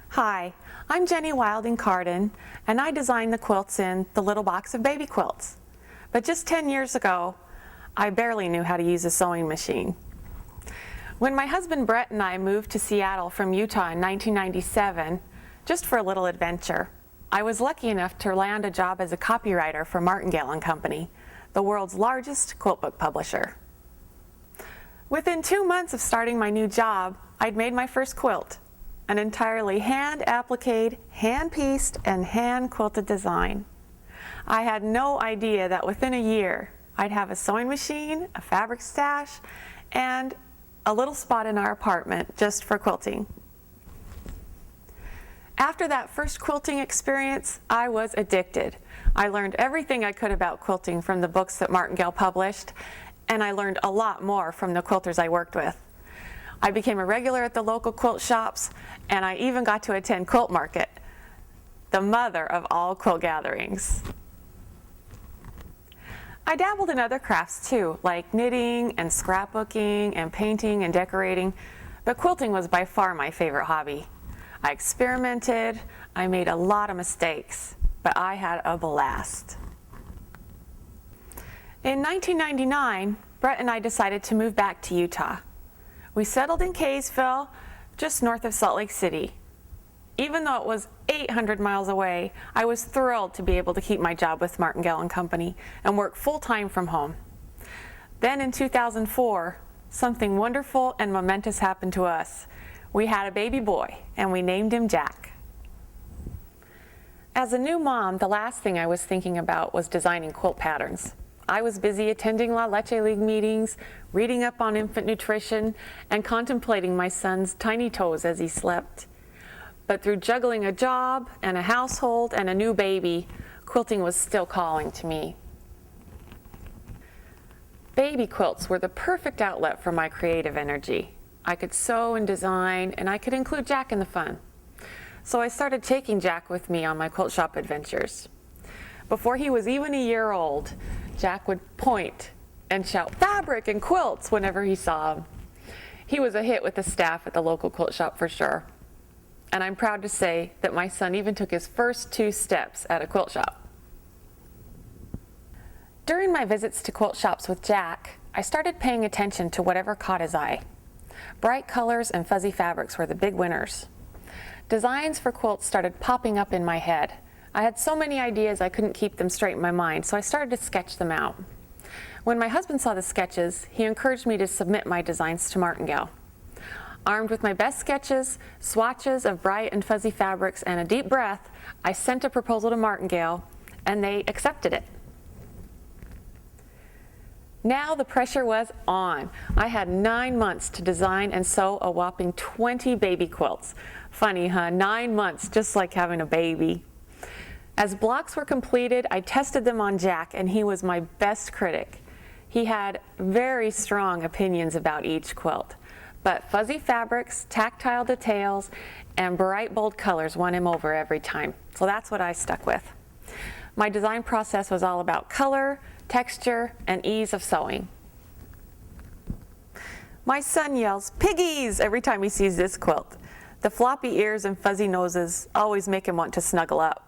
Hi, I'm Jenny Wilding Carden, and I designed the quilts in the little Box of Baby Quilts. But just 10 years ago, I barely knew how to use a sewing machine. When my husband Brett and I moved to Seattle from Utah in 1997, just for a little adventure, I was lucky enough to land a job as a copywriter for Martingale & Company, the world's largest quilt book publisher. Within 2 months of starting my new job, I'd made my first quilt, an entirely hand-appliqued, hand-pieced, and hand-quilted design. I had no idea that within a year, I'd have a sewing machine, a fabric stash, and a little spot in our apartment just for quilting. After that first quilting experience, I was addicted. I learned everything I could about quilting from the books that Martingale published, and I learned a lot more from the quilters I worked with. I became a regular at the local quilt shops, and I even got to attend Quilt Market, the mother of all quilt gatherings. I dabbled in other crafts too, like knitting and scrapbooking and painting and decorating, but quilting was by far my favorite hobby. I experimented, I made a lot of mistakes, but I had a blast. In 1999, Brett and I decided to move back to Utah. We settled in Kaysville, just north of Salt Lake City. Even though it was 800 miles away, I was thrilled to be able to keep my job with Martingale & Company and work full-time from home. Then in 2004, something wonderful and momentous happened to us. We had a baby boy, and we named him Jack. As a new mom, the last thing I was thinking about was designing quilt patterns. I was busy attending La Leche League meetings, reading up on infant nutrition, and contemplating my son's tiny toes as he slept. But through juggling a job and a household and a new baby, quilting was still calling to me. Baby quilts were the perfect outlet for my creative energy. I could sew and design, and I could include Jack in the fun. So I started taking Jack with me on my quilt shop adventures. Before he was even a year old, Jack would point and shout fabric and quilts whenever he saw them. He was a hit with the staff at the local quilt shop for sure. And I'm proud to say that my son even took his first 2 steps at a quilt shop. During my visits to quilt shops with Jack, I started paying attention to whatever caught his eye. Bright colors and fuzzy fabrics were the big winners. Designs for quilts started popping up in my head. I had so many ideas I couldn't keep them straight in my mind, so I started to sketch them out. When my husband saw the sketches, he encouraged me to submit my designs to Martingale. Armed with my best sketches, swatches of bright and fuzzy fabrics, and a deep breath, I sent a proposal to Martingale, and they accepted it. Now the pressure was on. I had 9 months to design and sew a whopping 20 baby quilts. Funny, huh? 9 months, just like having a baby. As blocks were completed, I tested them on Jack, and he was my best critic. He had very strong opinions about each quilt, but fuzzy fabrics, tactile details, and bright, bold colors won him over every time. So that's what I stuck with. My design process was all about color, texture, and ease of sewing. My son yells, "Piggies!" every time he sees this quilt. The floppy ears and fuzzy noses always make him want to snuggle up.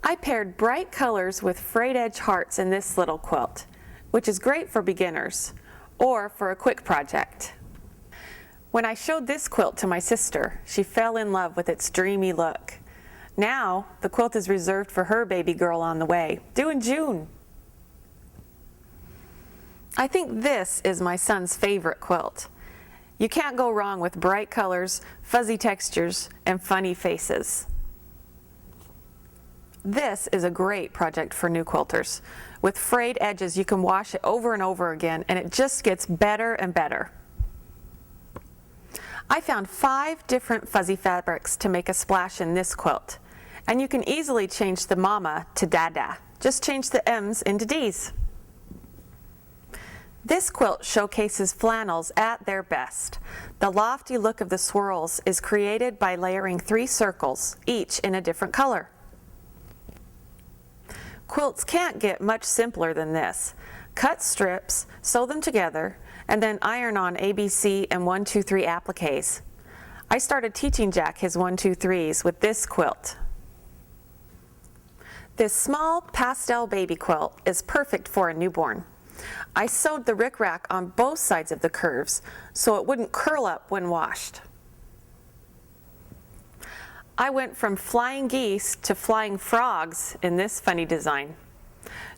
I paired bright colors with frayed-edge hearts in this little quilt, which is great for beginners or for a quick project. When I showed this quilt to my sister, she fell in love with its dreamy look. Now, the quilt is reserved for her baby girl on the way, due in June. I think this is my son's favorite quilt. You can't go wrong with bright colors, fuzzy textures, and funny faces. This is a great project for new quilters. With frayed edges, you can wash it over and over again, and it just gets better and better. I found 5 different fuzzy fabrics to make a splash in this quilt, and you can easily change the mama to dada. Just change the M's into D's. This quilt showcases flannels at their best. The lofty look of the swirls is created by layering 3 circles, each in a different color. Quilts can't get much simpler than this. Cut strips, sew them together, and then iron on ABC and 1, 2, 3 appliques. I started teaching Jack his 1, 2, 3s with this quilt. This small pastel baby quilt is perfect for a newborn. I sewed the rickrack on both sides of the curves so it wouldn't curl up when washed. I went from flying geese to flying frogs in this funny design.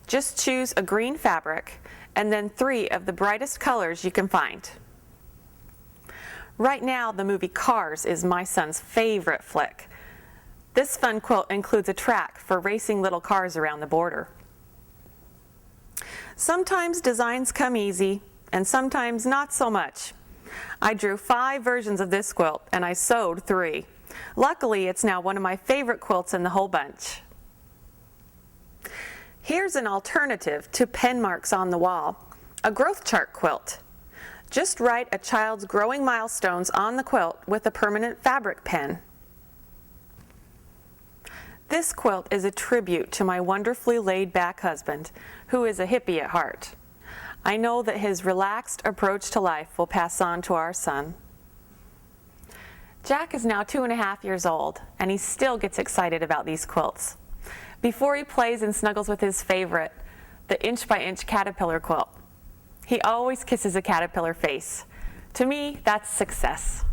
Just choose a green fabric and then 3 of the brightest colors you can find. Right now, the movie Cars is my son's favorite flick. This fun quilt includes a track for racing little cars around the border. Sometimes designs come easy, and sometimes not so much. I drew 5 versions of this quilt, and I sewed 3. Luckily, it's now one of my favorite quilts in the whole bunch. Here's an alternative to pen marks on the wall, a growth chart quilt. Just write a child's growing milestones on the quilt with a permanent fabric pen. This quilt is a tribute to my wonderfully laid-back husband, who is a hippie at heart. I know that his relaxed approach to life will pass on to our son. Jack is now 2.5 years old, and he still gets excited about these quilts. Before he plays and snuggles with his favorite, the inch-by-inch caterpillar quilt, he always kisses a caterpillar face. To me, that's success.